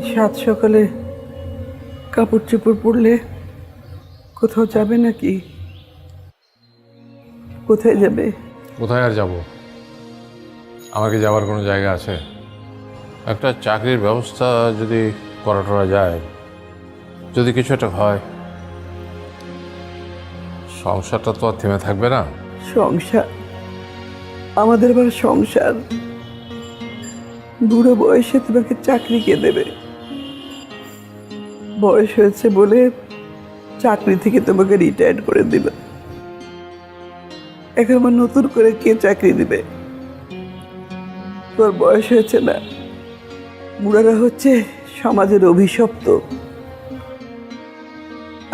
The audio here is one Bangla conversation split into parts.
সাত সকালে কাপড় চোপড় পরলে কোথাও যাবে নাকি? কোথায় যাবে? কোথায় আর যাব? আমাকে যাওয়ার কোনো জায়গা আছে? একটা চাকরির ব্যবস্থা যদি করা যায়, যদি কিছু একটা হয়, সংসারটা তো আর থেমে থাকবে না। সংসার? আমাদের আবার সংসার? বুড়ো বয়সে তোমাকে চাকরি কে দেবে? বয়স হয়েছে বলে চাকরি থেকে তোমাকে রিটায়ার করে দিবে। এখন আমার নতুন করে কে চাকরি দিবে? তোর বয়স হয়েছে না? বুড়ারা হচ্ছে সমাজের অভিশপ্ত।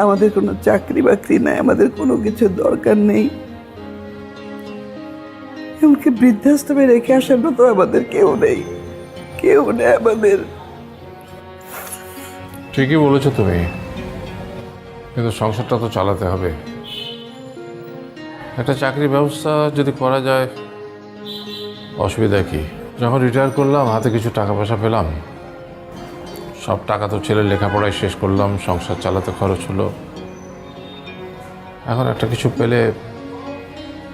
আমাদের কোনো চাকরি বাকরি নাই, আমাদের কোনো কিছুর দরকার নেই। এমনকি বৃদ্ধাশ্রমে রেখে আসার মতো আমাদের কেউ নেই, কেউ নেই আমাদের। ঠিকই বলেছো তুমি, কিন্তু সংসারটা তো চালাতে হবে। একটা চাকরির ব্যবস্থা যদি করা যায়, অসুবিধা কি? যখন রিটায়ার করলাম হাতে কিছু টাকা পয়সা পেলাম, সব টাকা তো ছেলের লেখাপড়ায় শেষ করলাম, সংসার চালাতে খরচ হলো। এখন একটা কিছু পেলে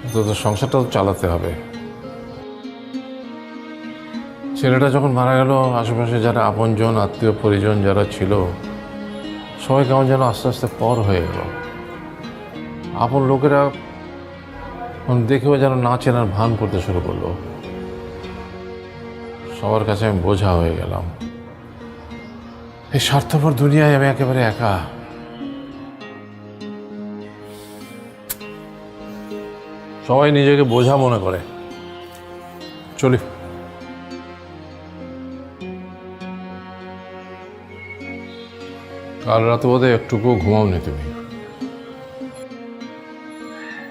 অন্তত সংসারটা তো চালাতে হবে। ছেলেটা যখন মারা গেল, আশেপাশে যারা আপনজন আত্মীয় পরিজন যারা ছিল, সবাই কেমন যেন আস্তে আস্তে পর হয়ে গেল। আপন লোকেরা দেখেও যেন না চেনার ভান করতে শুরু করলো। সবার কাছে আমি বোঝা হয়ে গেলাম। এই স্বার্থপর দুনিয়ায় আমি একেবারে একা। সবাই নিজেকে বোঝা মনে করে। চলি। কাল রাতে বোধ হয় একটুকুও ঘুমাওনি তুমি।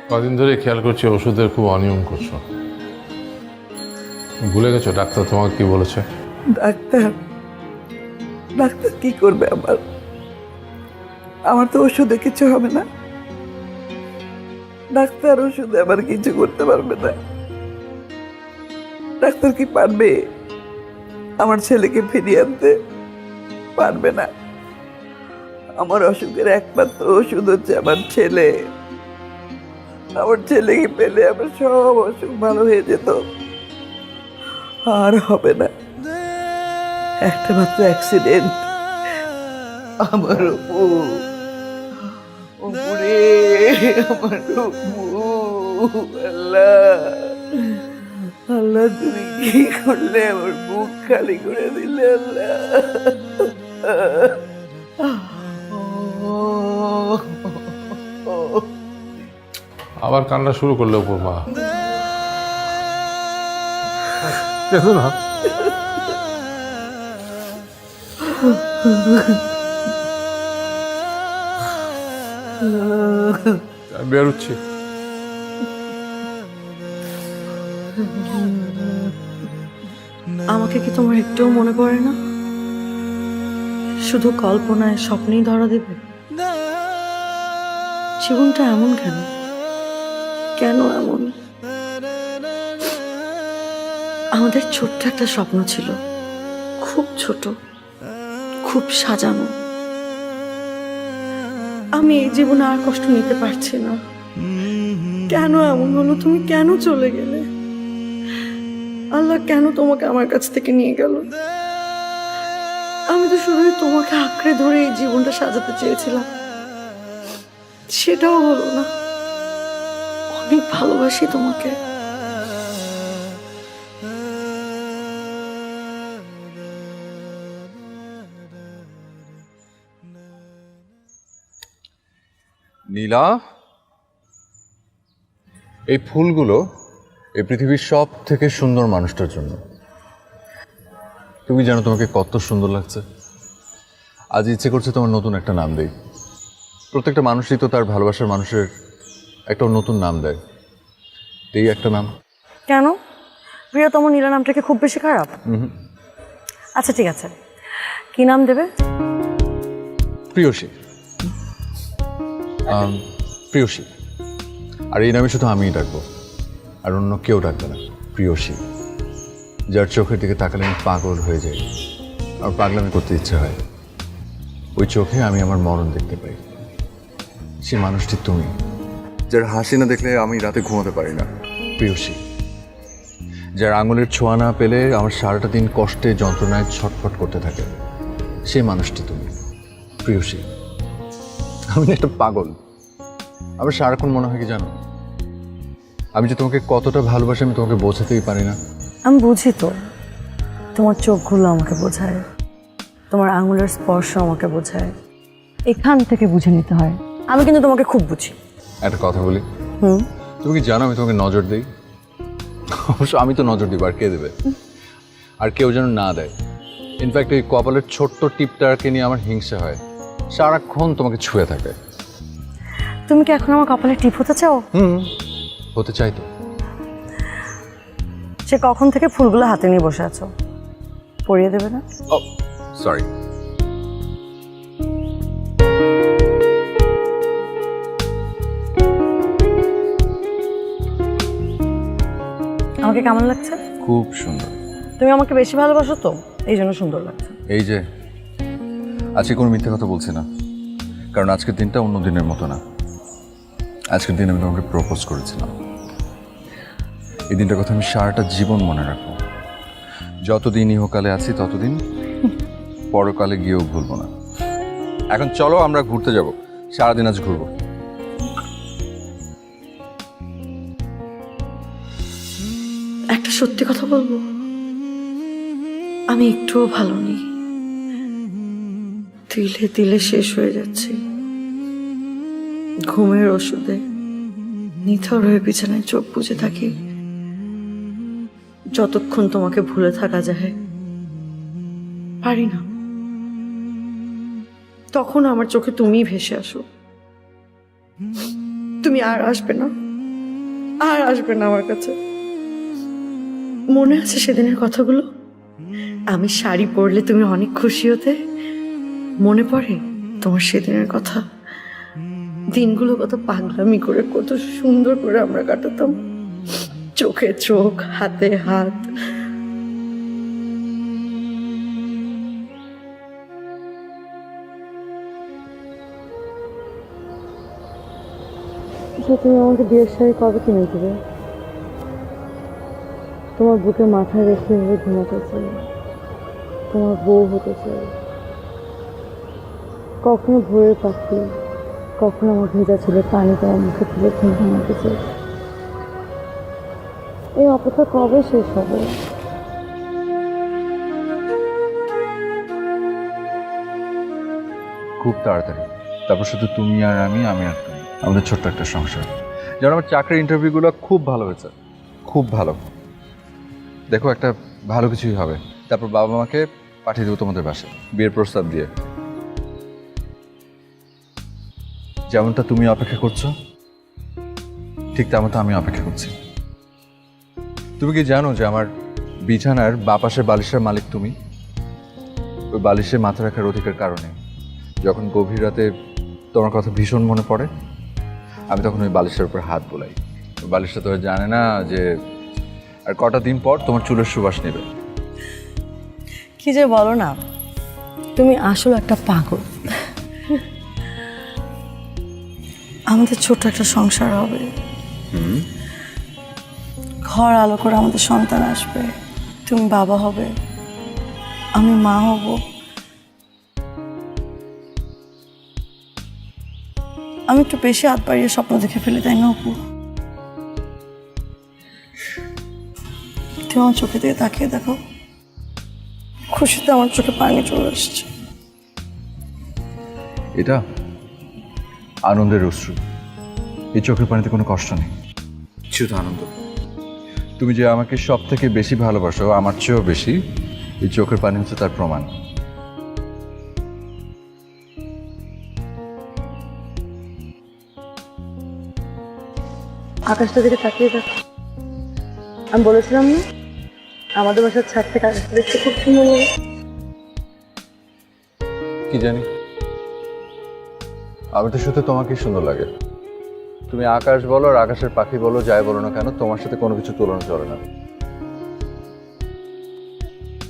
কদিন ধরে খেয়াল করছি ওষুধের খুব অনিয়ম করছো। ভুলে গেছো ডাক্তার তোমাকে কি বলেছে? ডাক্তার? ডাক্তার কি করবে? আমার তো ওষুধে কিছু হবে না। ডাক্তার ওষুধে আবার কিছু করতে পারবে না। ডাক্তার কি পারবে আমার ছেলেকে ফিরিয়ে আনতে? পারবে না। আমার অসুখের একমাত্র ওষুধ হচ্ছে আমার ছেলে। আমার ছেলেকে পেলে আমার সব অসুখ ভালো হয়ে যেত। আর হবে না। একটা মাত্র অ্যাক্সিডেন্ট, আমার উপরে আমার আল্লাহ, আল্লাহ তুমি কি করলে? আমার বুক খালি করে দিলে আল্লাহ। আবার কান্না শুরু করলে উপর মা। কেঁদো না। বেরোচ্ছি। আমাকে কি তোমার একটুও মনে পড়ে না? শুধু কল্পনায় স্বপ্নেই ধরা দেবে? জীবনটা এমন কেন? কেন এমন? আমাদের ছোট্ট একটা স্বপ্ন ছিল, খুব ছোট, খুব সাজানো। আমি এই জীবনে আর কষ্ট নিতে পারছি না। কেন এমন হলো? তুমি কেন চলে গেলে? আল্লাহ কেন তোমাকে আমার কাছ থেকে নিয়ে গেল? আমি তো শুধুই তোমাকে আঁকড়ে ধরে এই জীবনটা সাজাতে চেয়েছিলাম, সেটাও হলো না। অনেক ভালোবাসি তোমাকে। নীলা, এই ফুলগুলো এই পৃথিবীর সব থেকে সুন্দর মানুষটার জন্য। তুমি জানো তোমাকে কত সুন্দর লাগছে। আজ ইচ্ছে করছে তোমার নতুন একটা নাম দেই। প্রত্যেকটা মানুষই তো তার ভালোবাসার মানুষের একটা নতুন নাম দেয়। এই একটা নাম। কেন? প্রিয়তম নীলা নামটা কি খুব বেশি খারাপ? আচ্ছা ঠিক আছে, কি নাম দেবে? প্রিয়সী। প্রিয়সী। আর এই নামে শুধু আমিই ডাকবো, আর অন্য কেউ ডাকবে না। প্রিয়সী, যার চোখের দিকে তাকালে আমি পাগল হয়ে যাই। আমার পাগলামি করতে ইচ্ছে হয়। ওই চোখে আমি আমার মরণ দেখতে পাই। সে মানুষটি তুমি, যার হাসি না দেখলে আমি রাতে ঘুমাতে পারি না, প্রিয়সী। যার আঙুলের ছোঁয়া না পেলে আমার সারাটা দিন কষ্টে যন্ত্রণায় ছটফট করতে থাকে, সেই মানুষটি তুমি, প্রিয়সী। আমি না একটা পাগল। আমার সারাক্ষণ মনে হয় কি জানো, আমি যে তোমাকে কতটা ভালোবাসি আমি তোমাকে বোঝাতেই পারি না। আমি বুঝি তো, তোমার চোখগুলো আমাকে বোঝায়, তোমার আঙুলের স্পর্শ আমাকে বোঝায়, এখান থেকে বুঝে নিতে হয়। আমি কিন্তু তোমাকে খুব বুঝি। একটা কথা বলি, তুমি কি জানো আমি তোমাকে নজর দিই? অবশ্য আমি তো নজর দিব, আর কে দেবে? আর কেউ যেন না দেয়। ইনফ্যাক্ট এই কপালের ছোট্ট টিপটাকে নিয়ে আমার হিংসা হয়, সারাক্ষণ তোমাকে ছুঁয়ে থাকে। তুমি কি এখন আমার কপালে টিপ হতে চাও? হতে চাই তো। সে কখন থেকে ফুলগুলো হাতে নিয়ে বসে আছো, পরিয়ে দেবে না? ও সরি। আমাকে কেমন লাগছে? খুব সুন্দর। তুমি আমাকে বেশি ভালোবাসো তো, এই জন্য সুন্দর লাগছে। এই যে আজকে কোনো মিথ্যে কথা বলছি না, কারণ আজকের দিনটা অন্য দিনের মতো না। আজকের দিন আমি তোমাকে প্রপোজ করেছিলাম। এই দিনটার কথা আমি সারাটা জীবন মনে রাখবো। যতদিন ইহকালে আছি ততদিন, পরকালে গিয়েও ভুলবো না। এখন চলো আমরা ঘুরতে যাব, সারাদিন আজ ঘুরবো। একটা সত্যি কথা বলবো, আমি একটুও ভালো নেই, তিলে তিলে শেষ হয়ে যাচ্ছি। ঘুমের ওষুধে নিথর হয়ে বিছানায় চোখ বুজে থাকি, যতক্ষণ তোমাকে ভুলে থাকা যায় পারি না। তখন আমার চোখে তুমিই ভেসে আসো। তুমি আর আসবে না, আর আসবে না আমার কাছে। মনে আছে সেদিনের কথাগুলো? আমি শাড়ি পরলে তুমি অনেক খুশি হতে, মনে পড়ে তোমার সেদিনের কথা? দিনগুলো কত পাগলামি করে, কত সুন্দর করে আমরা কাটাতাম, চোখে চোখ, হাতে হাত। তুমি আমাকে বিয়ের শাড়ি কবে কিনে দেবে? তোমার বুকে মাথায় রেখে ঘুমাতে চাই, তোমার বউ হতে চাই। কখনো ভোরের পাখি, কখনো আমার ভেজা ছিল পানি তোমার মুখে তুলে ঘুম ঘুমাতে চাই। এই অপেক্ষা কবে শেষ হবে? খুব তাড়াতাড়ি। তারপর শুধু তুমি আর আমি, আমি আর তুমি, আমাদের ছোট্ট একটা সংসার। যেমন আমার চাকরির ইন্টারভিউগুলো খুব ভালো হয়েছে, খুব ভালো। দেখো একটা ভালো কিছুই হবে। তারপর বাবা মাকে পাঠিয়ে দেবো তোমাদের বাসায় বিয়ের প্রস্তাব দিয়ে। যেমনটা তুমি অপেক্ষা করছো ঠিক তেমনটা আমি অপেক্ষা করছি। তুমি কি জানো যে আমার বিছানার বাপাশের বালিশের মালিক তুমি? ওই বালিশে মাথা রাখার অধিকার কারণে যখন গভীর রাতে তোমার কথা ভীষণ মনে পড়ে, আমি তখন ওই বালিশের উপর হাত বোলাই। ওই বালিশটা তো জানে না যে আর কটা দিন পর তোমার চুলের সুবাস নেবে। কি যে বলো না, তুমি আসলে একটা পাগল। আমাদের ছোট একটা সংসার হবে, ঘর আলো করে আমাদের সন্তান আসবে, তুমি বাবা হবে, আমি মা হব। আমি একটু বেশি হাত বাড়িয়ে স্বপ্ন দেখে ফেলে, তাই না অপু? তুমি আমার চোখে দিয়ে তাকিয়ে দেখো, খুশিতে আমার চোখে পানি চলে আসছে। এটা আনন্দের অশ্রু। এই চোখের পানিতে কোনো কষ্ট নেই, শুধু আনন্দ। তুমি যে আমাকে সব থেকে বেশি ভালোবাসো, আমার চেয়েও বেশি, এই চোখের পানি হচ্ছে তার প্রমাণ। আকাশটা দিকে তাকিয়ে দেখো। আমি বলেছিলাম না আমাদের বাসার ছাদ থেকে আকাশটা দেখতে খুব সুন্দর লাগে? কি জানি, আমি তো শুধু তোমাকেই সুন্দর লাগে। তুমি আকাশ বলো আর আকাশের পাখি বলো, যাই বলো না কেন, তোমার সাথে কোনো কিছু তুলনা চলে না।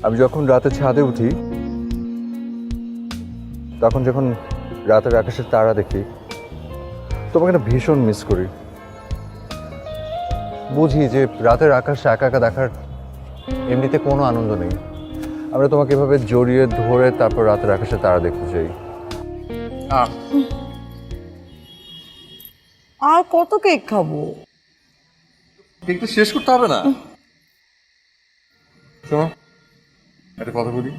আমি যখন রাতে ছাদে উঠি তখন যখন রাতের আকাশের তারা দেখি তোমাকে না ভীষণ মিস করি। বুঝি যে রাতের আকাশ একা একা দেখার এমনিতে কোনো আনন্দ নেই। আমরা তোমাকে এভাবে জড়িয়ে ধরে তারপর রাতের আকাশে তারা দেখতে চাই। আর কত কেক খাবো? কেকটা শেষ করতে হবে না। শোনো, একটা কথা বলি।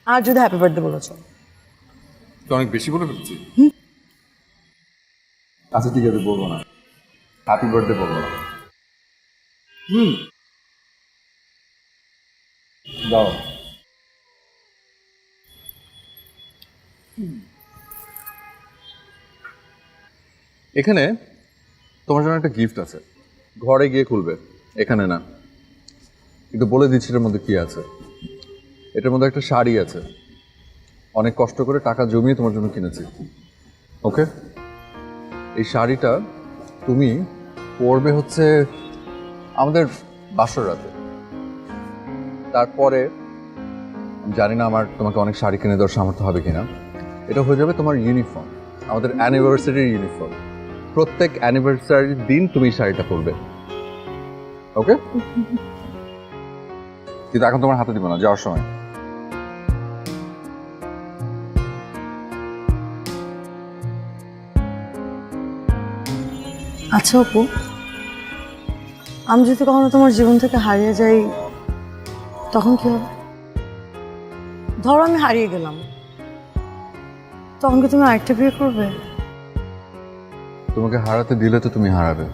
আর যদি হ্যাপি বার্থডে বলেছো? তো অনেক বেশি বলে ফেলছি। আচ্ছা ঠিক আছে, বলবো না। হ্যাপি বার্থডে বলবো না। দাও। এখানে তোমার জন্য একটা গিফট আছে, ঘরে গিয়ে খুলবে, এখানে না। কিন্তু বলে দিচ্ছি এটার মধ্যে কি আছে। এটার মধ্যে একটা শাড়ি আছে, অনেক কষ্ট করে টাকা জমিয়ে তোমার জন্য কিনেছি। ওকে, এই শাড়িটা তুমি পরবে হচ্ছে আমাদের বাসর রাতে। তারপরে জানি না আমার তোমাকে অনেক শাড়ি কিনে দেওয়ার সামর্থ্য হবে কিনা। এটা হয়ে যাবে তোমার ইউনিফর্ম, আমাদের অ্যানিভার্সারির ইউনিফর্ম। প্রত্যেক অ্যানিভার্সারির দিন তুমি এই শাড়িটা পরবে। ওকে, কিন্তু এখন তোমার হাতে দিব না, যাওয়ার সময়। আচ্ছা অপু, আমি যদি কখনো তোমার জীবন থেকে হারিয়ে যাই তখন কি হবে? ধরো আমি হারিয়ে গেলাম, তখন কি তুমি আরেকটা বিয়ে করবে? তোমাকে হারাতে দিলে তো তুমি হারাবে,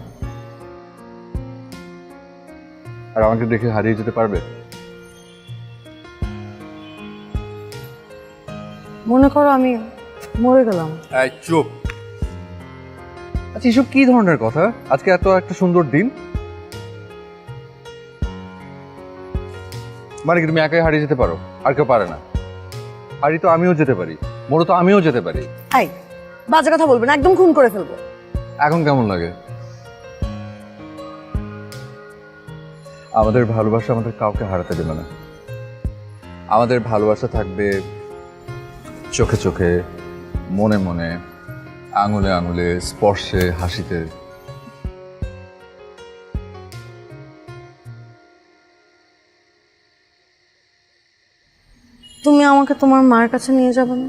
আর আমাকে দেখে হারিয়ে যেতে পারবে? মনে করো আমি মরে গেলাম। চুপ। আচ্ছা, এসব কি ধরনের কথা? আজকে এত একটা সুন্দর দিন, মানে কি তুমি একাই হারিয়ে যেতে পারো আর কেউ পারে না? হারিয়ে তো আমিও যেতে পারি, মরে তো আমিও যেতে পারি। এই বাজে কথা বলবে না, একদম খুন করে ফেলবো। এখন কেমন লাগে? আমাদের ভালোবাসা আমাদের কাউকে হারাতে দেবে না। আমাদের ভালোবাসা থাকবে চোখে চোখে, মনে মনে, আঙুলে আঙুলে, স্পর্শে, হাসিতে। তুমি আমাকে তোমার মার কাছে নিয়ে যাবে না?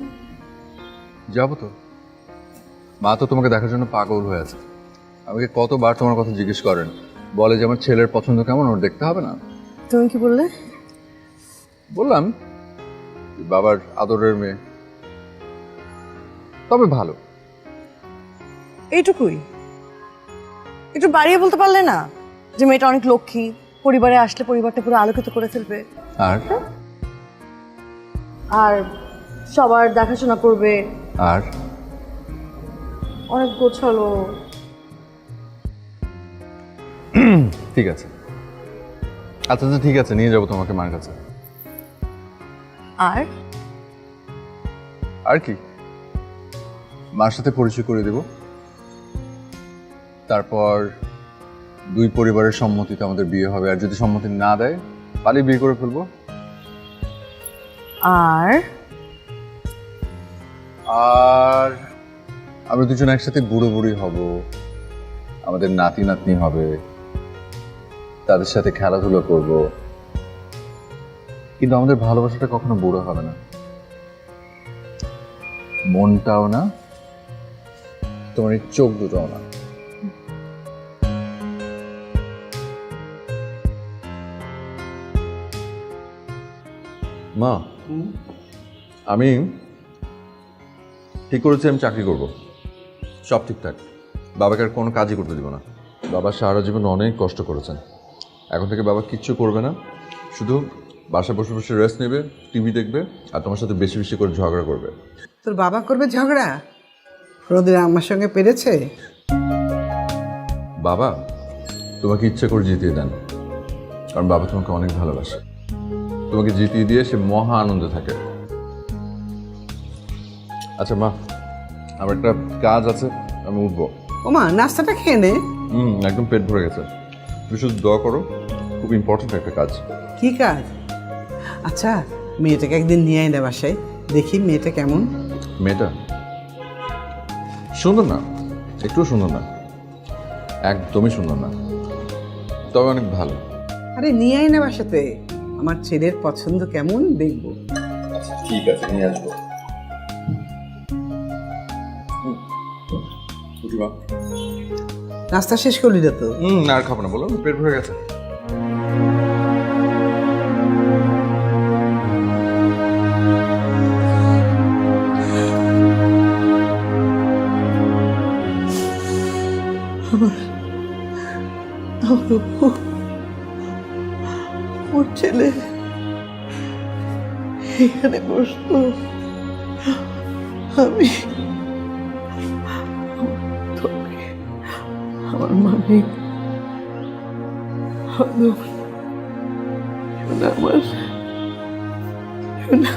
যাবো তো। মা তো তোমাকে দেখার জন্য পাগল হয়ে আছে। আমাকে কতবার তোমার কথা জিজ্ঞেস করেন, বলে যে আমার ছেলের পছন্দ কেমন, ওর দেখতে হবে না? তুমি কি বললে? বললাম বাবার আদরের মেয়ে, তবে ভালো। এইটুকুই? একটু বাড়িয়ে বলতে পারলে না যে মেয়েটা অনেক লক্ষ্মী, পরিবারে আসলে পরিবারটা পুরো আলোকিত করে ফেলবে, আর আর সবার দেখাশোনা করবে, আর অনেক গোছালো। ঠিক আছে, আচ্ছা আচ্ছা ঠিক আছে, নিয়ে যাবো তোমাকে মার কাছে। আর আর কি, মার সাথে পরিচয় করে দেব। তারপর দুই পরিবারের সম্মতিতে আমাদের বিয়ে হবে, আর যদি সম্মতি না দেয় পালিয়ে বিয়ে করে ফেলবো। আর আর আমরা দুজন একসাথে বুড়ো বুড়ি হব, আমাদের নাতি নাতনি হবে, তাদের সাথে খেলাধুলো করব, কিন্তু আমাদের ভালোবাসাটা কখনো বুড়ো হবে না, মনটাও না, তোমার এই চোখ দুটোও না। মা, আমি ঠিক করেছি আমি চাকরি করব, সব ঠিকঠাক। বাবাকে আর কোনো কাজই করতে দিব না। বাবা সারা জীবন অনেক কষ্ট করেছেন, এখন থেকে বাবা কিচ্ছু করবে না, শুধু বাসায় বসে বসে রেস্ট নেবে, টিভি দেখবে, আর তোমার সাথে বেশি বেশি করে ঝগড়া করবে। তোর বাবা করবে ঝগড়া? রোদের আমার সঙ্গে পেরেছে? বাবা তোমাকে ইচ্ছে করে জিতিয়ে দেন, কারণ বাবা তোমাকে অনেক ভালোবাসে। তোমাকে জিতিয়ে দিয়ে সে মহা আনন্দে থাকে। আচ্ছা মা, আমার একটা কাজ আছে, আমি উঠবো। ওমা, নাস্তাটা খেয়ে নে। একদম পেট ভরে গেছে। তুমি শুধু দোয়া করো, খুব ইম্পর্টেন্ট একটা কাজ। কি কাজ? আচ্ছা, মেয়েটাকে একদিন নিয়ে আয় না বাসায়, দেখি মেয়েটা কেমন। মেয়েটা সুন্দর না, একটু সুন্দর না, একদমই সুন্দর না, তবে অনেক ভালো। আরে নিয়ে আয় না বাসাতে, আমার ছেলের পছন্দ কেমন দেখবো। আচ্ছা ঠিক আছে, নিয়ে আসবো। নাস্তা শেষ করলি না তো? আর খাবো না, বলো পেট ভরে গেছে। ওর ছেলে এখানে বসতো, আমি আমার মানে শোনা আমার শোনা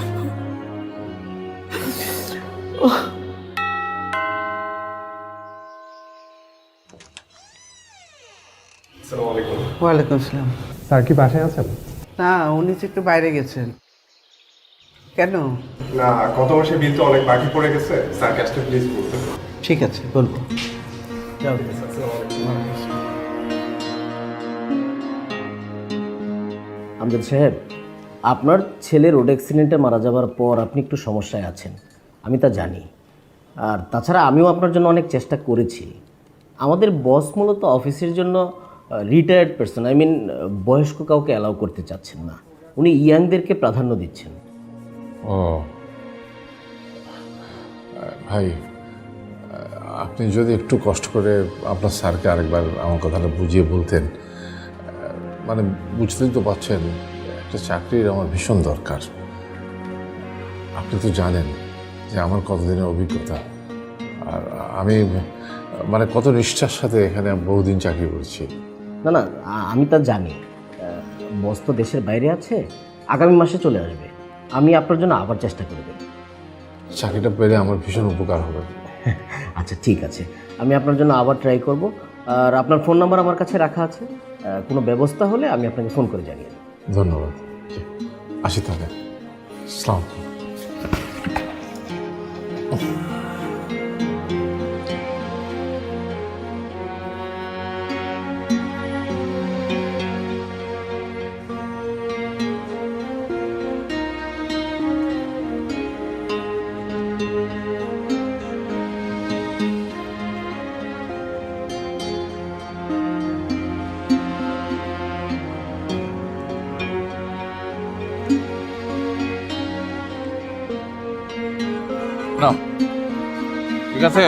ওয়ালাইকুম আসসালাম। স্যার কি বাসায় আছেন? না, উনি তো একটু বাইরে গেছেন। কেন? না, গত মাসে বিল তো অনেক বাকি পড়ে গেছে। স্যার ক্যাশটা প্লিজ বলতে। ঠিক আছে, বলবো। যাও। আমজাদ সাহেব, আপনার ছেলে রোড অ্যাক্সিডেন্টে মারা যাওয়ার পর আপনি একটু সমস্যায় আছেন, আমি তা জানি। আর তাছাড়া আমিও আপনার জন্য অনেক চেষ্টা করেছি। আমাদের বস মূলত অফিসের জন্য রিটায়ার্ড পারসন, আই মিন বয়স্ক কাউকে অ্যালাউ করতে চাচ্ছেন না, উনি ইয়াংদেরকে প্রাধান্য দিচ্ছেন। ও ভাই, আপনি যদি একটু কষ্ট করে আপনার স্যারকে আরেকবার আমার কথাটা বুঝিয়ে বলতেন। মানে বুঝতেই তো পারছেন, একটা চাকরির আমার ভীষণ দরকার। আপনি তো জানেন যে আমার কতদিনের অভিজ্ঞতা, আর আমি মানে কত নিষ্ঠার সাথে এখানে বহুদিন চাকরি করছি। না না, আমি তা জানি। বস তো দেশের বাইরে আছে, আগামী মাসে চলে আসবে। আমি আপনার জন্য আবার চেষ্টা করে দেব। চাকরিটা পেলে আমার ভীষণ উপকার হবে। আচ্ছা ঠিক আছে, আমি আপনার জন্য আবার ট্রাই করব। আর আপনার ফোন নাম্বার আমার কাছে রাখা আছে, কোনো ব্যবস্থা হলে আমি আপনাকে ফোন করে জানিয়ে দেব। ধন্যবাদ, আসি তাহলে। আসসালাম। না ঠিক আছে,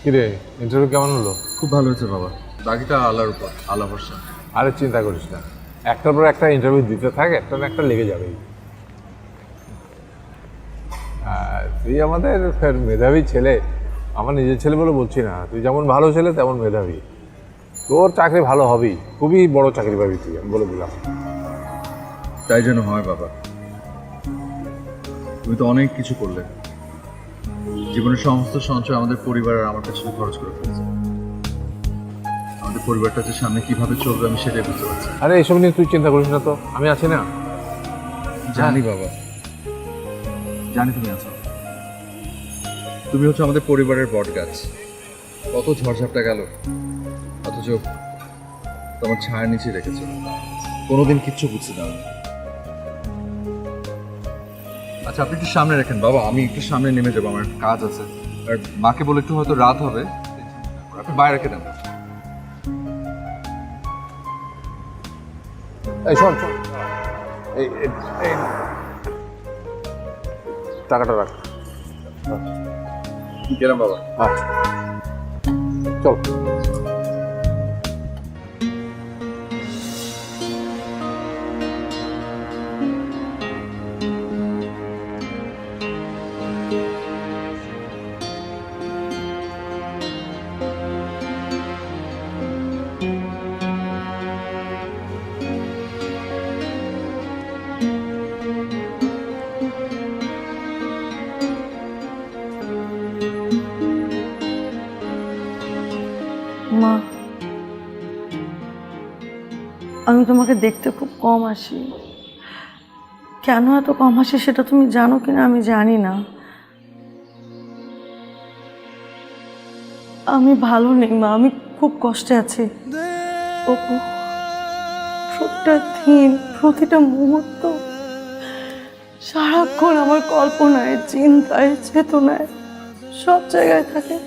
কিরে, ইন্টারভিউ কেমন হলো? খুব ভালো হয়েছে বাবা, বাকিটা আল্লাহর উপর, আল্লাহ ভরসা। আরে চিন্তা করিস না, একটার পর একটা ইন্টারভিউ দিতে থাক, একটা না একটা লেগে যাবেই। তুই আমাদের মেধাবী ছেলে, আমার নিজের ছেলে বলে বলছি না, তুই যেমন ভালো ছেলে তেমন মেধাবী। তোর চাকরি ভালো হবেই, খুবই বড় চাকরি পাবি তুই, আমি বলে দিলাম। তাই যেন হয় বাবা। তুমি তো অনেক কিছু করলে, জীবনের সমস্ত সঞ্চয় আমাদের পরিবার আর আমার পেছনে খরচ করে ফেলেছে। আমাদের পরিবারটা যে সামনে কিভাবে চলবে আমি সেটাই বুঝতে পারছি। আরে এইসব নিয়ে তুই চিন্তা করিস না তো, আমি আছি না। জানি বাবা, জানি তুমি আছো। তুমি হচ্ছে আমাদের পরিবারের বট গাছ। কত ঝড়ঝাপটা গেল, অথচ তোমার ছায়ার নিচে রেখেছো, কোনোদিন কিচ্ছু বুঝতে দাও। আচ্ছা আপনি একটু সামনে রাখেন বাবা, আমি একটু সামনে নেমে যাবো, আমার কাজ আছে। আর মাকে বলে একটু হয়তো রাত হবে, আপনি বাইরে রেখে দেন। এই শোন শোন, এই এই টাকাটা রাখ। গেলাম বাবা। আচ্ছা চল। মা, আমি তোমাকে দেখতে খুব কম আসি। কেন এত কম আসি সেটা তুমি জানো কিনা আমি জানি না। আমি ভালো নেই মা, আমি খুব কষ্টে আছি। অপু, প্রতিটা দিন প্রতিটা মুহূর্ত সারাক্ষণ আমার কল্পনায়, চিন্তায়, চেতনায় সব জায়গায় থাকে।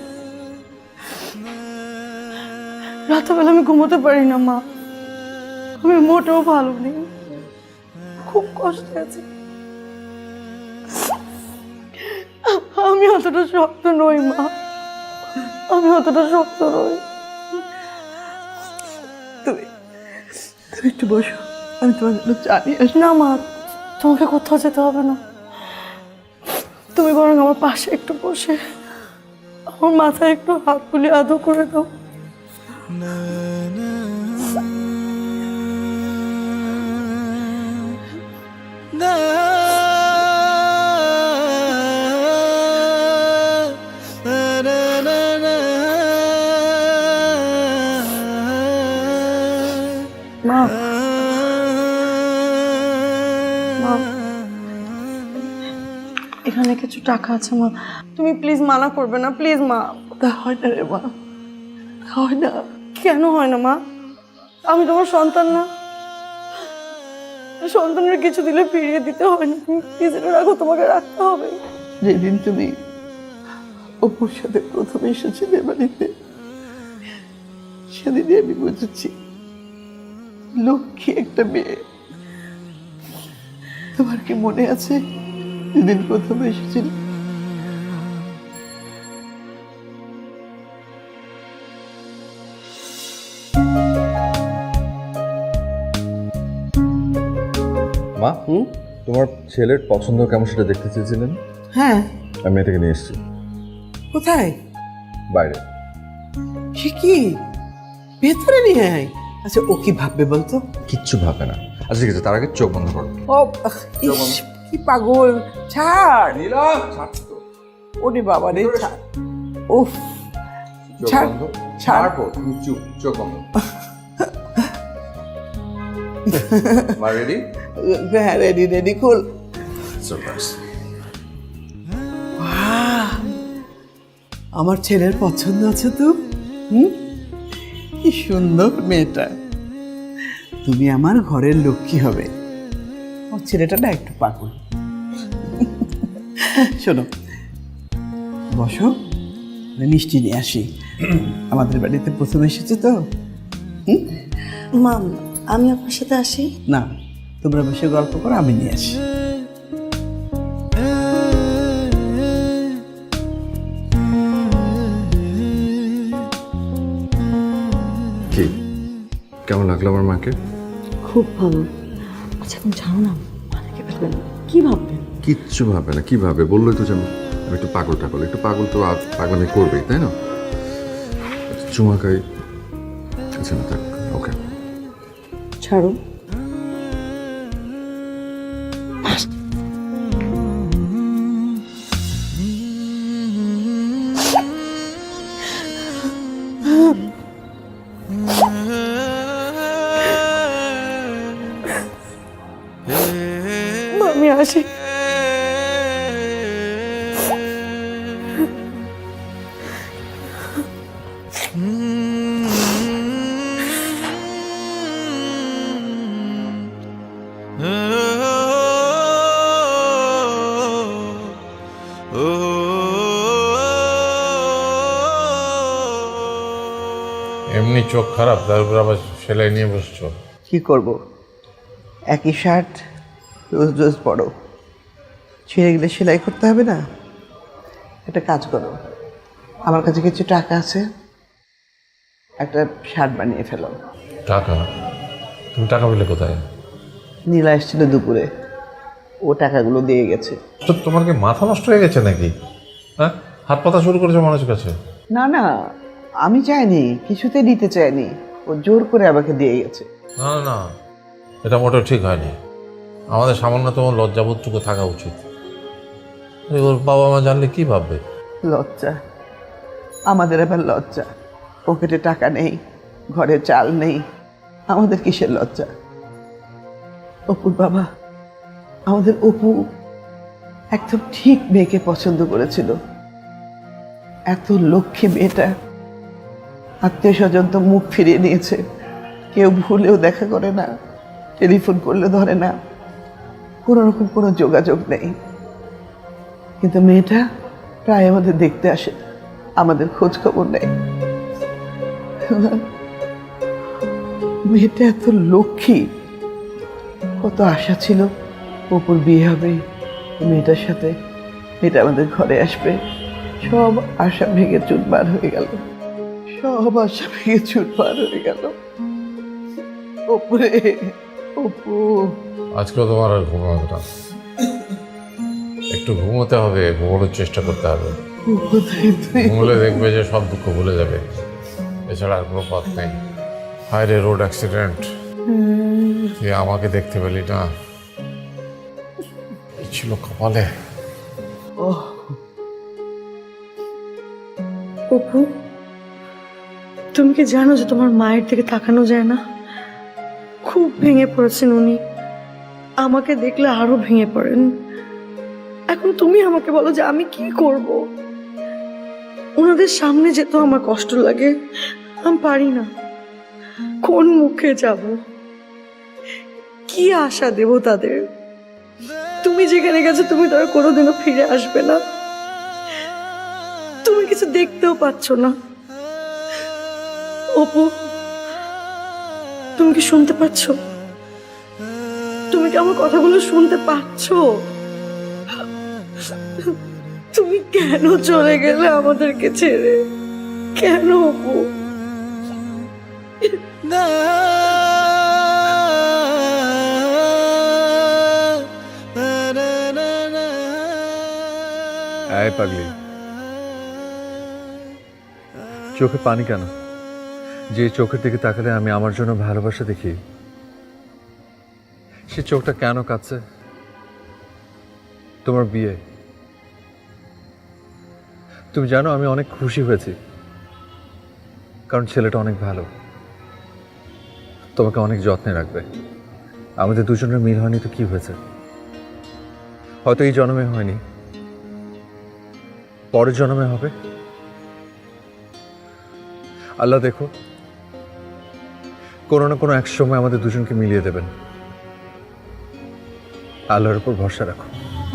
রাতেবেলা আমি ঘুমোতে পারি না মা, আমি মোটেও ভালো নেই, খুব কষ্টে আছি। আমি অতটা শক্ত নই মা, আমি অতটা শক্ত নই। তুমি তুমি একটু বসো, আমি তোমার জন্য চা নিয়ে আসি। না মা, তোমাকে কোথাও যেতে হবে না, তুমি বরং আমার পাশে একটু বসে আমার মাথায় একটু হাত বুলিয়ে আদর করে দাও। মা, মা, এখানে কিছু টাকা আছে মা, তুমি প্লিজ মানা করবে না, প্লিজ মা। তা হয় না রে মা, হয় না। কেন হয় না মা? আমি তোমার সন্তান না? সন্তানের কিছু দিলে ফিরিয়ে দিতে হয় না, তুমি প্লিজ এটা রাখো, তোমাকে রাখতে হবে। যেদিন তুমি অপুর সাথে প্রথম এসেছিলে বাড়িতে, সেদিনই আমি বুঝেছি লক্ষ্মী একটা মেয়ে। তোমার কি মনে আছে যেদিন প্রথম এসেছিল? মা, তোমার ছেলের পছন্দ কেমন সেটা দেখতে চেয়েছিলেন? হ্যাঁ, আমি এটাকে নিয়ে এসেছি কোথায়? বাইরে। সে কি ভেতরে নিয়ে আয়। আচ্ছা, ও কি ভাববে বলতো? কিচ্ছু ভাবে না। আচ্ছা ঠিক আছে, তার আগে চোখ বন্ধ করো। ও ইস, কি পাগল, ছাড়। নীলম, ছাড় তো। ওরে বাবা রে, ছাড়। উফ, চোখ ছাড়, বন্ধ। ছাড়। ছাড়বো, তুমি চুপ, চোখ বন্ধ। মা রেডি? হ্যাঁ, রেডি রেডি, খুল। সারপ্রাইজ। বাহ, আমার ছেলের পছন্দ আছে তো? কি সুন্দর মেয়েটা। তুমি আমার ঘরের লক্ষ্মী হবে। আমার ছেলেটা না একটু পাগল। শোনো, বসো, মিষ্টি নিয়ে আসি। আমাদের বাড়িতে প্রথম এসেছে তো। মা, আমি আপনার সাথে আসি? না, তোমরা বসে গল্প করো, আমি নিয়ে আসি। কি কেমন লাগলো আমার মাকে? খুব ভালো। আচ্ছা, এখন জানো না মাথাকে ফেলবেন, কি ভাববেন? কিচ্ছু ভাবে না। কি ভাবে? বললোই তো যে আমি একটু পাগল টাগল, একটু পাগল তো আর পাগলামি করবেই, তাই না? চুমা খাই। আচ্ছা না, থাক, ওকে। ছাড়ো। আমি আসি। এমনি চোখ খারাপ, তার উপর আবার সেলাই নিয়ে বসছো। কি করব, একই শার্ট রোজ রোজ পরো, ছিঁড়ে গেলে সেলাই করতে হবে না? একটা কাজ করো, আমার কাছে কিছু টাকা আছে, একটা শার্ট বানিয়ে ফেলো। টাকা? তুমি টাকা পেলে কোথায়? নীলা এসেছিল দুপুরে, ও টাকাগুলো দিয়ে গেছে। তো তোমার কি মাথা নষ্ট হয়ে গেছে নাকি? হ্যাঁ, হাত পাতা শুরু করেছো মানুষের কাছে। না না, আমি চাইনি, কিছুতে দিতে চাইনি, ও জোর করে আমাকে দিয়ে গেছে। না না না, এটা মোটেও ঠিক হয়নি। আমাদের সামান্যতম লজ্জাবোধটুকু থাকা উচিত। ওর বাবা মা জানলে কি ভাববে? লজ্জা? আমাদের আবার লজ্জা? পকেটে টাকা নেই, ঘরে চাল নেই, আমাদের কিসের লজ্জা? অপুর বাবা, আমাদের অপু একদম ঠিক মেয়েকে পছন্দ করেছিল। এত লক্ষ্মী মেয়েটা, আত্মীয় স্বজন তো মুখ ফিরিয়ে নিয়েছে, কেউ ভুলেও দেখা করে না, টেলিফোন করলে ধরে না, কোনো রকম কোনো যোগাযোগ নেই। কিন্তু মেয়েটা প্রায় আমাদের দেখতে আসে, আমাদের খোঁজ খবর নেয়। মেয়েটা এত লক্ষ্মী, কত আশা ছিল অপুর বিয়ে হবে মেয়েটার সাথে, মেয়েটা আমাদের ঘরে আসবে। সব আশা ভেঙে চুরমার হয়ে গেল, সব আশা ভেঙে চুরমার হয়ে গেল। অপুরে, অপু। আজকেও তোমার আর ঘুমাবে না, একটু ঘুমোতে হবে, ঘুমানোর চেষ্টা করতে হবে। ঘুমলে দেখবে যে সব দুঃখ ভুলে যাবে, এছাড়া আর কোনো পথ নেই। হায় রে, রোড অ্যাক্সিডেন্ট, তুই আমাকে দেখতে পেলি না? কি ছিল কপালে? অপু, তুমি কি জানো যে তোমার মায়ের দিকে তাকানো যায় না? খুব ভেঙে পড়েছেন উনি, আমাকে দেখলে আরো ভেঙে পড়েন। এখন তুমি আমাকে বলো যে আমি কি করব? ওনাদের সামনে যেতেও আমার কষ্ট লাগে, আমি পারি না। কোন মুখে যাব, কি আশা দেব তাদের? তুমি যেখানে গেছো তুমি তারা কোনোদিনও ফিরে আসবে না, তুমি কিছু দেখতেও পাচ্ছ না। অপু, তুমি কি শুনতে পাচ্ছ? তুমি কি আমার কথাগুলো শুনতে পাচ্ছ? তুমি কেন চলে গেলে আমাদেরকে ছেড়ে? কেন অপু? এই পাগলি, চোখে পানি কেন? যে চোখের দিকে তাকালে আমি আমার জন্য ভালোবাসা দেখি, সে চোখটা কেন কাঁদছে? তোমার বিয়ে, তুমি জানো আমি অনেক খুশি হয়েছি, কারণ ছেলেটা অনেক ভালো, তোমাকে অনেক যত্নে রাখবে। আমাদের দুজনের মিল হয়নি তো কি হয়েছে? হয়তো এই জন্মে হয়নি, পরের জন্মে হবে। আল্লাহ দেখো, কোনো না কোনো এক সময় আমাদের দুজনকে মিলিয়ে দেবেন। আল্লাহর উপর ভরসা রাখো।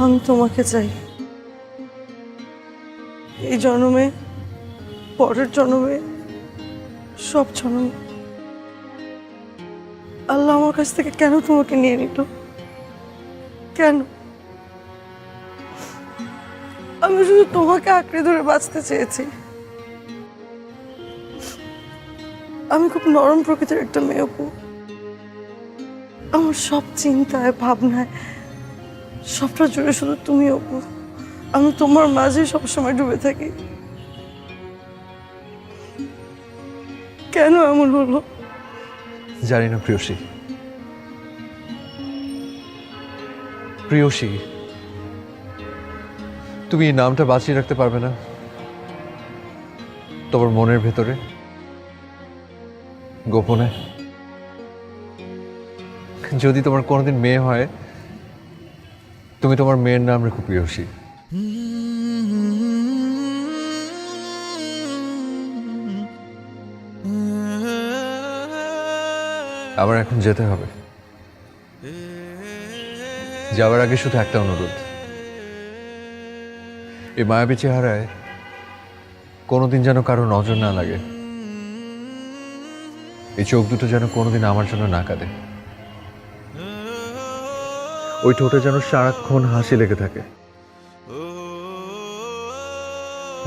আমি তোমাকে চাই, এই জন্মে, পরের জন্মে, সব জন্মে। আল্লাহ আমার কাছ থেকে কেন তোমাকে নিয়ে নিল? কেন? আমি শুধু তোমাকে আঁকড়ে ধরে বাঁচতে চেয়েছি। আমি খুব নরম প্রকৃতির একটা মেয়ে অপু, আমার সব চিন্তায় ভাবনায় সবটা জুড়ে শুধু তুমি অপু। আমি তোমার মাঝে সবসময় ডুবে থাকি। কেন এমন হলো? জানি না প্রিয়সী, প্রিয়সী, তুমি এই নামটা বাঁচিয়ে রাখতে পারবে না তোমার মনের ভেতরে গোপনে? যদি তোমার কোনোদিন মেয়ে হয়, তুমি তোমার মেয়ের নাম রেখো প্রিয়সী। আবার এখন যেতে হবে, যাওয়ার আগে শুধু একটা অনুরোধ, এই মায়াবী চেহারায় কোনোদিন যেন কারো নজর না লাগে। এই চোখ দুটো যেন কোনোদিন আমার জন্য না কাঁদে, ওই ঠোঁটে যেন সারাক্ষণ হাসি লেগে থাকে।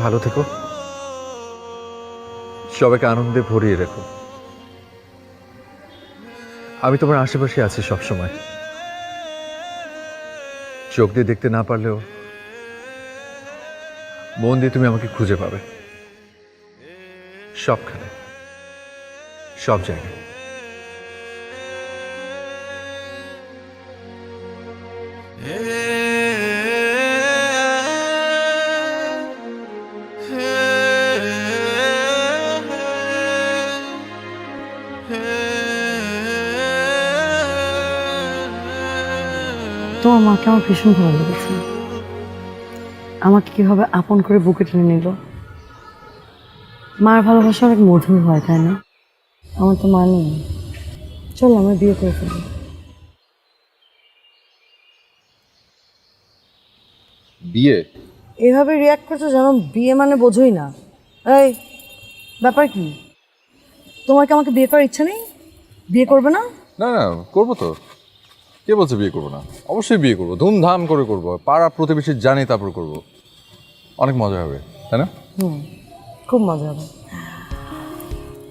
ভালো থেকো, সবাইকে আনন্দে ভরিয়ে রেখো। আমি তোমার আশেপাশে আছি সব সময়। চোখ দিয়ে দেখতে না পারলেও মন দিয়ে তুমি আমাকে খুঁজে পাবে, সবখানে, সব জায়গায়। তোমার মাকে আমার ভীষণ ভালো লেগেছে। আমাকে কিভাবে আপন করে বুকে টেনে নিল। মার ভালোবাসা অনেক মধুর হয়, তাই না? আমার তো মা নেই। চলো আমরা বিয়ে করে ফেলি। বিয়ে? এভাবে রিয়াক্ট করছো যেন বিয়ে মানে বোঝোই না। এই ব্যাপার কি? তোমার কি আমাকে বিয়ে করার ইচ্ছা নেই? বিয়ে করবে না? না না, করবো তো। কে বলছে বিয়ে করবো না? অবশ্যই বিয়ে করবো, ধুমধাম করে করবো, পাড়া প্রতিবেশী জানি তারপর করবো। অনেক মজা হবে, তাই না? খুব মজা হবে।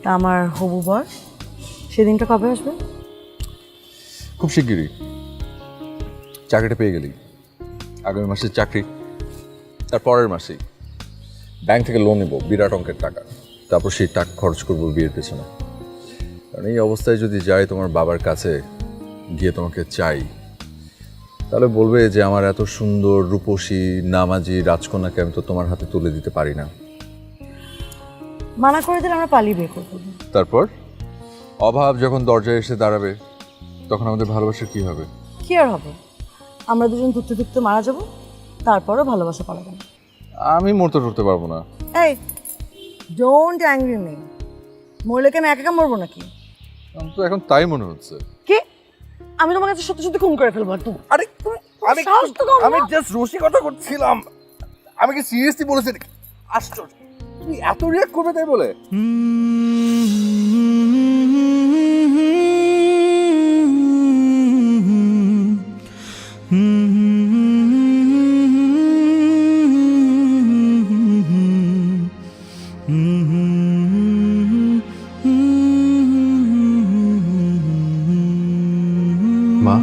তা আমার হবু বর সেদিনটা কবে আসবে? খুব শিগগিরই। চাকরিটা পেয়ে গেলি, আগামী মাসের চাকরি, তার পরের মাসেই ব্যাংক থেকে লোন নেবো বিরাট অঙ্কের টাকা, তারপর সেই টাকা খরচ করবো বিয়ের পেছনে। কারণ এই অবস্থায় যদি যাই তোমার বাবার কাছে গিয়ে তোমাকে চাই, তাহলে বলবে যে আমার এত সুন্দর রূপসী নামাজি রাজকন্যাকে আমি তো তোমার হাতে তুলে দিতে পারি না। মানা করে দিলে আমরা পালিয়ে বিয়ে করবো। তারপর অভাব যখন দরজায় এসে দাঁড়াবে তখন আমাদের ভালোবাসা কি হবে? কি আর হবে? আমরা দুজন ধুকতে ধুকতে মারা যাব, তারপরও ভালোবাসা পালাবে না। আমি মরতে টরতে পারবো না। এই ডোন্ট অ্যাংরি মি। মরলে কি আমি একা একা মরবো নাকি? আমার তো এখন তাই মনে হচ্ছে। কি? আমি তোমার কাছে সত্যি সত্যি খুন করে ফেলবো আর তুমি? আরে সাহস তো কম না? আমি জাস্ট রসিকতা করছিলাম। আমি কি সিরিয়াসলি বলেছি? আশ্চর্য, তুমি এত রিয়াক্ট করবে তাই বলে? মা,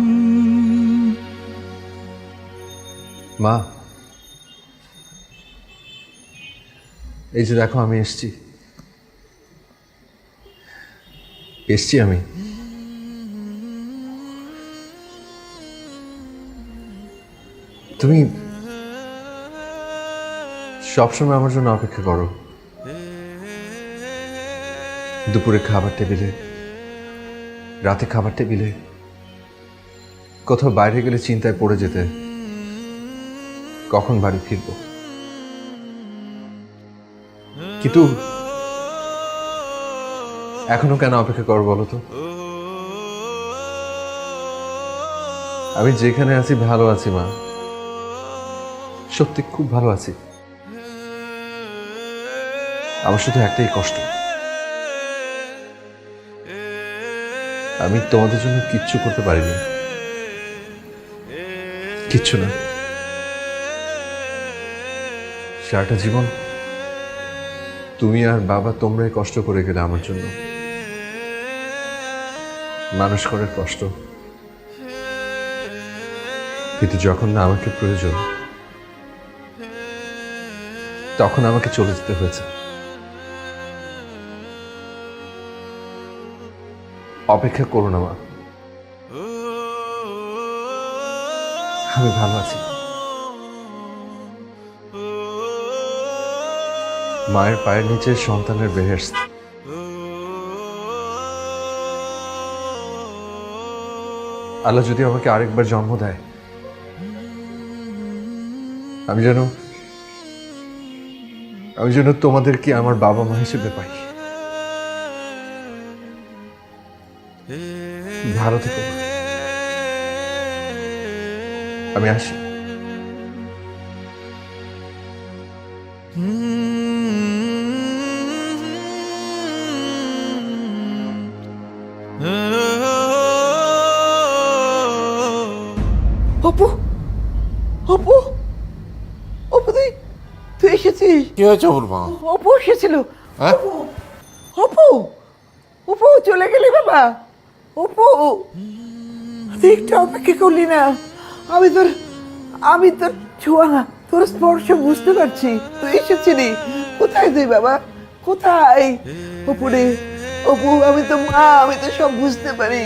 মা, এই যে দেখো আমি এসছি আমি। তুমি সবসময় আমার জন্য অপেক্ষা করো, দুপুরে খাবার টেবিলে, রাতে খাবার টেবিলে, কোথাও বাইরে গেলে চিন্তায় পড়ে যেতে কখন বাড়ি ফিরবো। কিন্তু এখনো কেন অপেক্ষা করো বলো তো? আমি যেখানে আছি ভালো আছি মা, সত্যি খুব ভালো আছি। আমার শুধু একটাই কষ্ট, আমি তোমাদের জন্য কিচ্ছু করতে পারিনি, কিচ্ছু না। সারাটা জীবন তুমি আর বাবা তোমরাই কষ্ট করে গেলে আমার জন্য, মানুষ করার কষ্ট। কিন্তু যখন না আমাকে প্রয়োজন তখন আমাকে চলে যেতে হয়েছে। অপেক্ষা করো না মা, আমি ভালো আছি। মায়ের পায়ের নিচে সন্তানের বেহেশত। আল্লাহ যদি আমাকে আরেকবার জন্ম দেয়, আমি যেন তোমাদেরকে আমার বাবা মা হিসেবে পাই। ভালো থেকো, আমি আসি। অপু অপু অপু তুই তুই এসেছিস? কি হয়েছে ওর মা? অপু এসেছিল। হ্যাঁ? অপু অপু অপু চলে গেলি বাবা? অপু তুই একটু অপেক্ষা করলি না? আমি তোর ছোঁয়া তোর স্পর্শ বুঝতে পারছি। তুই এসেছিলি। কোথায় তুই বাবা, কোথায়? অপু রে অপু, আমি তো মা, আমি তো সব বুঝতে পারি।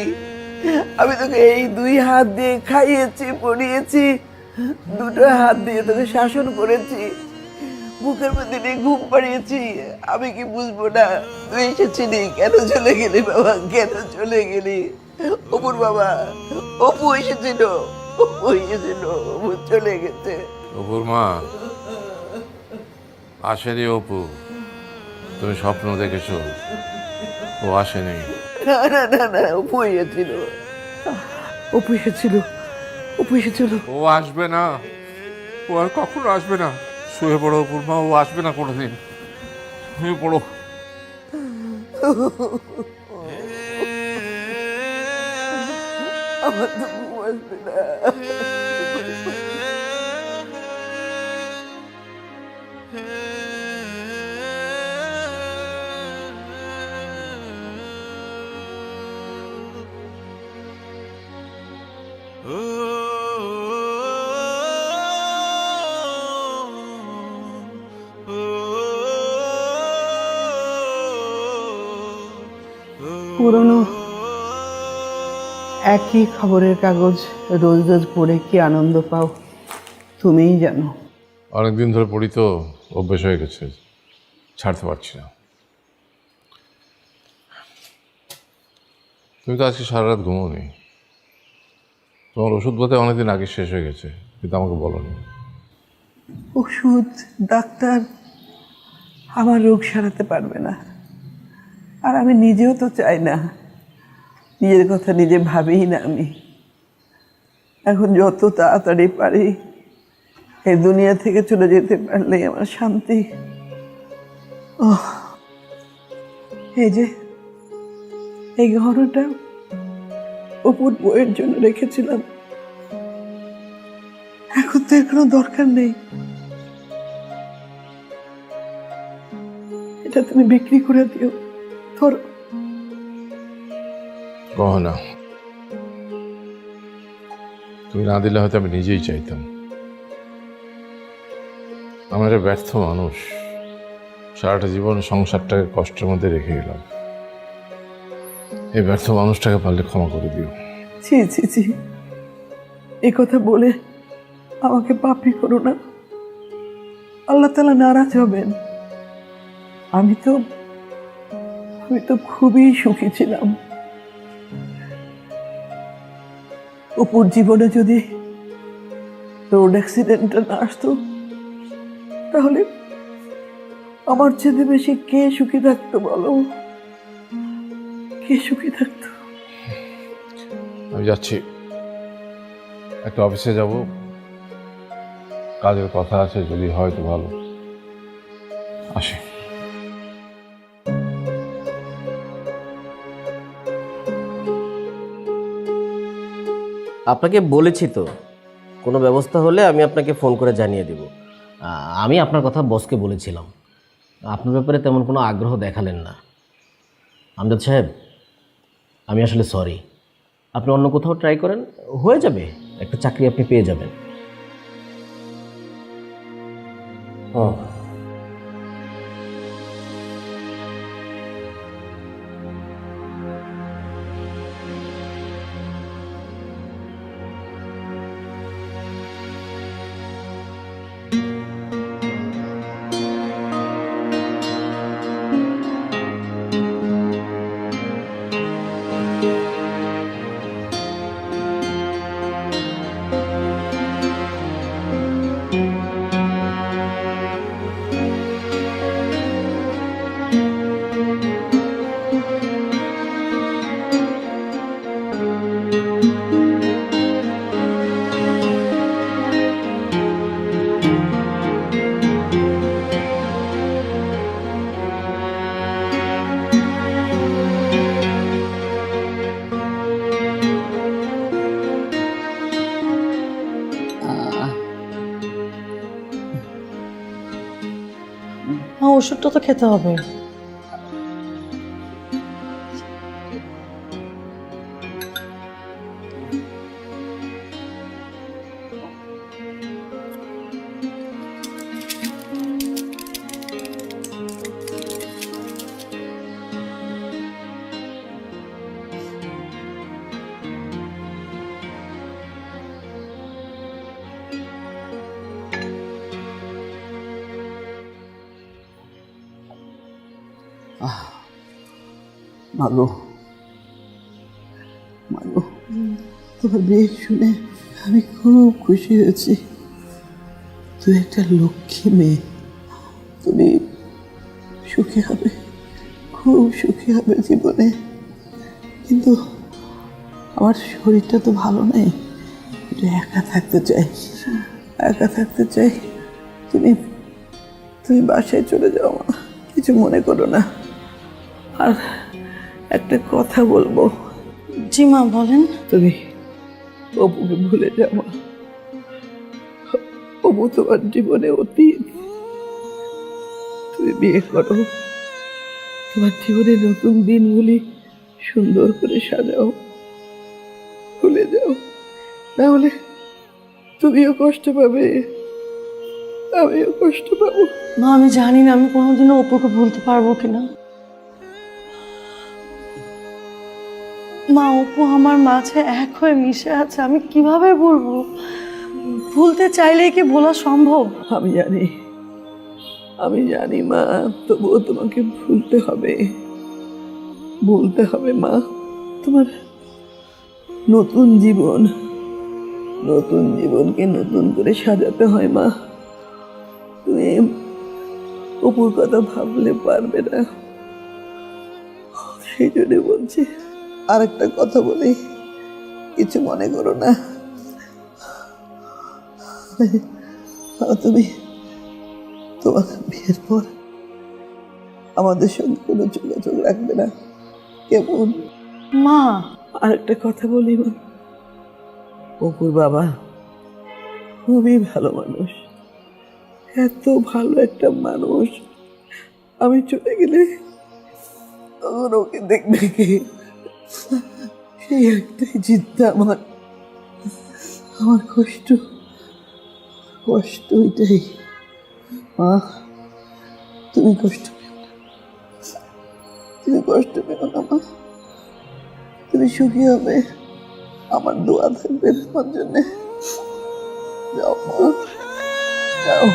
আমি তোকে এই 2 হাত দিয়ে খাইয়েছি, পড়িয়েছি, 2টো হাত দিয়ে তোকে শাসন করেছি, বুকের মধ্যে নিয়ে ঘুম পাড়িয়েছি। আমি কি বুঝবো না তুই এসেছিলি? কেন চলে গেলি বাবা, কেন চলে গেলি? অপুর বাবা, অপু এসেছিল, অপু এসেছিল, অপু চলে গেছে। অপুর মা আসেনি। অপু, তুমি স্বপ্ন দেখেছো, ও আসেনি। না না না না, অপু এসেছিল, অপু এসেছিল, অপু এসেছিল। ও আসবে না, ও আর কখনো আসবে না। শুয়ে পড়ো অপুর মা, ও আসবে না কোনোদিন। শুয়ে পড়ো। আমার তো ঘুম আসবে না। পুরনো একই খবরের কাগজ রোজ রোজ পড়ে কি আনন্দ পাও তুমিই জানো। অনেকদিন ধরে পড়ি তো, অভ্যেস হয়ে গেছে, ছাড়তে পারছি না। তুমি তো আজকে সারা রাত ঘুমোনি। তোমার ওষুধ বোধহয় অনেকদিন আগে শেষ হয়ে গেছে, কিন্তু আমাকে বলোনি। ওষুধ, ডাক্তার আমার রোগ সারাতে পারবে না। আর আমি নিজেও তো চাই না, নিজের কথা নিজে ভাবিই না আমি। এখন যত তাড়াতাড়ি পারি এই দুনিয়া থেকে চলে যেতে পারলেই আমার শান্তি। এই যে এই গহনাটা অপুর বইয়ের জন্য রেখেছিলাম, এখন তো এর কোনো দরকার নেই। এটা তুমি বিক্রি করে দিও। ধরো। গহনা তুমি না দিলে হয়তো আমি নিজেই চাইতাম। আমার একটা ব্যর্থ মানুষ, সারাটা জীবন সংসারটাকে কষ্টের মধ্যে রেখে গেলাম। এই ব্যর্থ মানুষটাকে পারলে ক্ষমা করে দিও। ছি ছি ছি, এ কথা বলে আমাকে পাপী করো না, আল্লাহ তাআলা নারাজ হবেন। আমি তো খুবই সুখী ছিলাম। অপুর জীবনে যদি রোড অ্যাক্সিডেন্টটা না আসতো, তাহলে আমার চেয়ে বেশি কে সুখী থাকতো বলো? কে সুখী থাকতো? আমি যাচ্ছি, একটা অফিসে যাব, কাজের কথা আছে, যদি হয় তো ভালো। আসি। আপনাকে বলেছি তো, কোনো ব্যবস্থা হলে আমি আপনাকে ফোন করে জানিয়ে দেব। আমি আপনার কথা বসকে বলেছিলাম, আপনার ব্যাপারে তেমন কোনো আগ্রহ দেখালেন না। আমজাদ সাহেব, আমি আসলে সরি। আপনি অন্য কোথাও ট্রাই করেন, হয়ে যাবে, একটা চাকরি আপনি পেয়ে যাবেন। ওষুধটা তো খেতে হবে। মাগো, মাগো, তোমার বিয়ে শুনে আমি খুব খুশি হয়েছি। তুই একটা লক্ষ্মী মেয়ে, তুমি সুখী হবে, খুব সুখী হবে জীবনে। কিন্তু আমার শরীরটা তো ভালো নেই, একটু একা থাকতে চাই, একা থাকতে চাই। তুমি তুমি বাসায় চলে যাও মা, কিছু মনে করো না। আর একটা কথা বলবো। জি মা, বলেন। তুমি অপুকে ভুলে যাও মা, অপু তোমার জীবনে অতীত। তুমি বিয়ে করো, তোমার জীবনে নতুন দিনগুলি সুন্দর করে সাজাও, ভুলে যাও, না হলে তুমিও কষ্ট পাবে, আমিও কষ্ট পাবো। মা, আমি জানি না আমি কোনোদিনও অপুকে ভুলতে পারবো কিনা। মা, অপু আমার মাঝে এক হয়ে মিশে আছে, আমি কিভাবে ভুলবো? ভুলতে চাইলেই কি ভোলা সম্ভব? আমি জানি, আমি জানি মা, তবুও তোমাকে ভুলতে হবে, ভুলতে হবে মা। তোমার নতুন জীবন, নতুন জীবনকে নতুন করে সাজাতে হয় মা। তুমি অপুর কথা ভাবলে পারবে না, সেই জন্য বলছি। আর একটা কথা বলি, কিছু মনে করো না। তুমি তোমার বিয়ের পর আমাদের সঙ্গে কোনো যোগাযোগ রাখবে না, কেমন? মা, আর একটা কথা বলি মা, অপুর বাবা খুবই ভালো মানুষ, এত ভালো একটা মানুষ। আমি চলে গেলে তখন ওকে দেখবে কে? সেই একটাই চিন্তা আমার, আমার কষ্ট, কষ্ট ওইটাই। মা, তুমি কষ্ট পেও না, তুমি কষ্ট পেও না মা, তুমি সুখী হবে, আমার দোয়া থাকবে তোমার জন্য। যাও মা, যাও।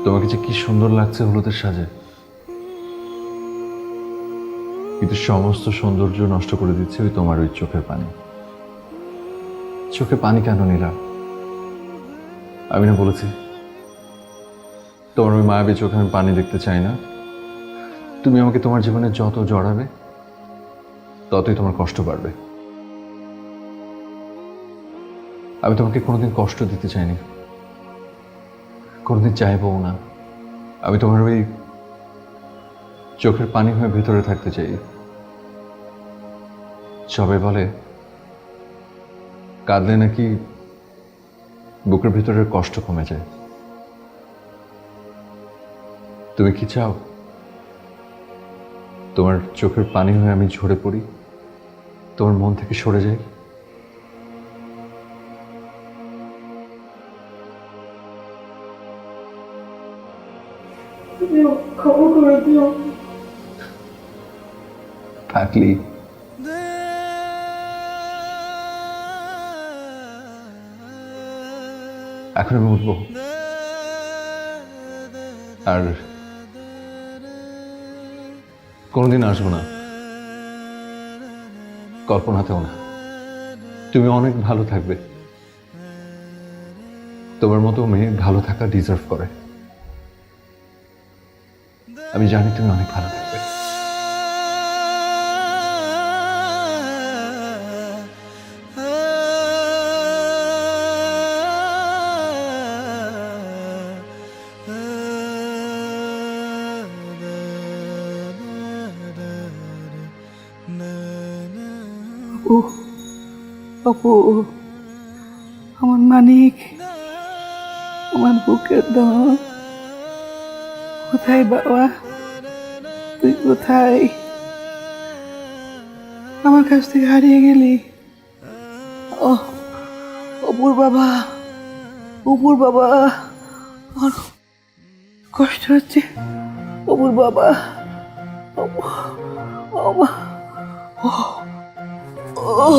তোমাকে যে কি সুন্দর লাগছে হলুদের সাজে, কিন্তু সমস্ত সৌন্দর্য নষ্ট করে দিচ্ছে ওই তোমার ওই চোখের পানি। চোখে পানি কেন নিলা? আমি না বলেছি তোমার ওই মায়াবী চোখে আমি পানি দেখতে চাই না। তুমি আমাকে তোমার জীবনে যত জড়াবে ততই তোমার কষ্ট বাড়বে। আমি তোমাকে কোনোদিন কষ্ট দিতে চাইনি, কোনোদিন চাইবও না। আমি তোমার ওই চোখের পানি হয়ে ভেতরে থাকতে চাই। সবাই বলে কাঁদলে নাকি বুকের ভিতরের কষ্ট কমে যায়। তুমি কি চাও তোমার চোখের পানি হয়ে আমি ঝরে পড়ি, তোমার মন থেকে সরে যাই? ক্ষমা করে দিও। থাকলি এখন আমি উঠবো, আর কোনোদিন আসবো না, কল্পনাতেও না। তুমি অনেক ভালো থাকবে, তোমার মতো মেয়ে ভালো থাকা ডিজার্ভ করে। আমি জানি তুমি অনেক ভালো থাকবে। আপু, আমার মানিক, আমার বুকের দাম, কোথায় বাবা? তুই কোথায়? আমার কাছ থেকে হারিয়ে গেলি। ও অপুর বাবা, অপুর বাবা, আমার কষ্ট হচ্ছে। অপুর বাবা, অপু, ও মা, ও, ও,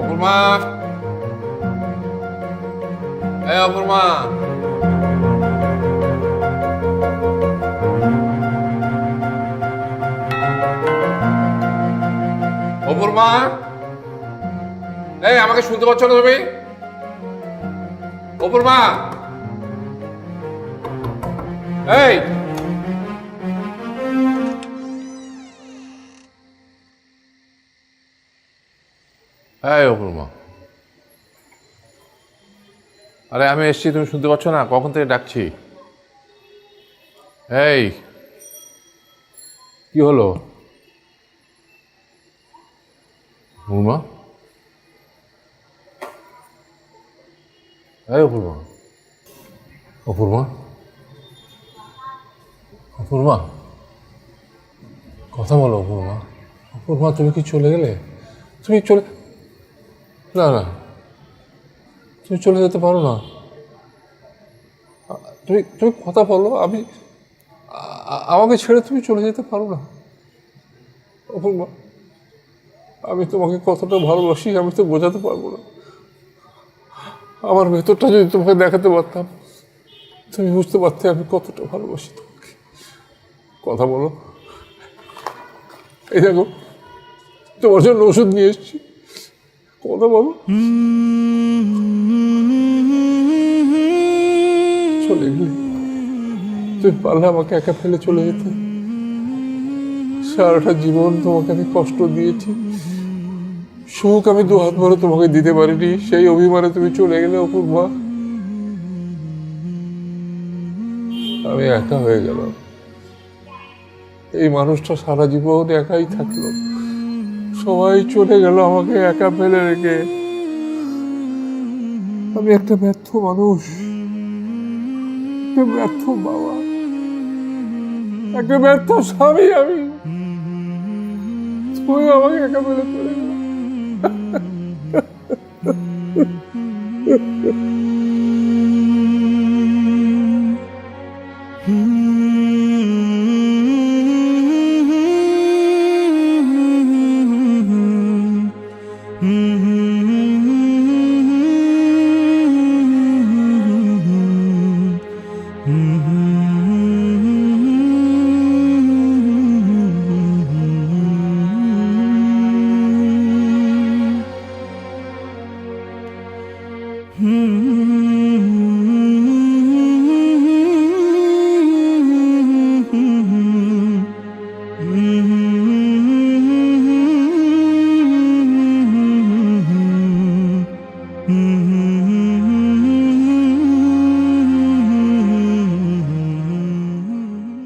অপূর্মা, এই অপূর্মা, অপূর্মা, এই আমাকে শুনতে পাচ্ছ না তুমি? অপূর্মা, এই এই অপূর্মা, আরে আমি এসছি, তুমি শুনতে পাচ্ছ না? কখন থেকে ডাকছি। এই কি হলো অপূর্মা? এই অপূর্মা, অপূর্মা, অপূর্মা, কথা বলো অপূর্মা। অপূর্মা, তুমি কি চলে গেলে? তুমি চলে, না না, তুমি চলে যেতে পারো না। তুমি তুমি কথা বলো। আমাকে ছেড়ে তুমি চলে যেতে পারো না অপূর্মা। আমি তোমাকে কতটা ভালোবাসি আমি তো বোঝাতে পারবো না। আমার ভেতরটা যদি তোমাকে দেখাতে পারতাম, তুমি বুঝতে পারতে আমি কতটা ভালোবাসি তোমাকে। কথা বলো। এই দেখো, তোমার জন্য ওষুধ নিয়ে এসেছি, কথা বলো। চলে গেলে তুমি পারলে আমাকে একা ফেলে চলে যেতে। সারাটা জীবন তোমাকে আমি কষ্ট দিয়েছি, সুখ আমি দু হাত ভরে তোমাকে দিতে পারিনি, সেই অভিমানে তুমি চলে গেলে অপূর্বা। আমি একা হয়ে গেলাম। এই মানুষটা সারা জীবন একাই থাকলো, সবাই চলে গেল আমাকে একা ফেলে রেখে। আমি একটা ব্যর্থ মানুষ, একটা ব্যর্থ বাবা, একটা ব্যর্থ স্বামী। আমি, তুমি আমাকে একা ফেলে চলে গেল।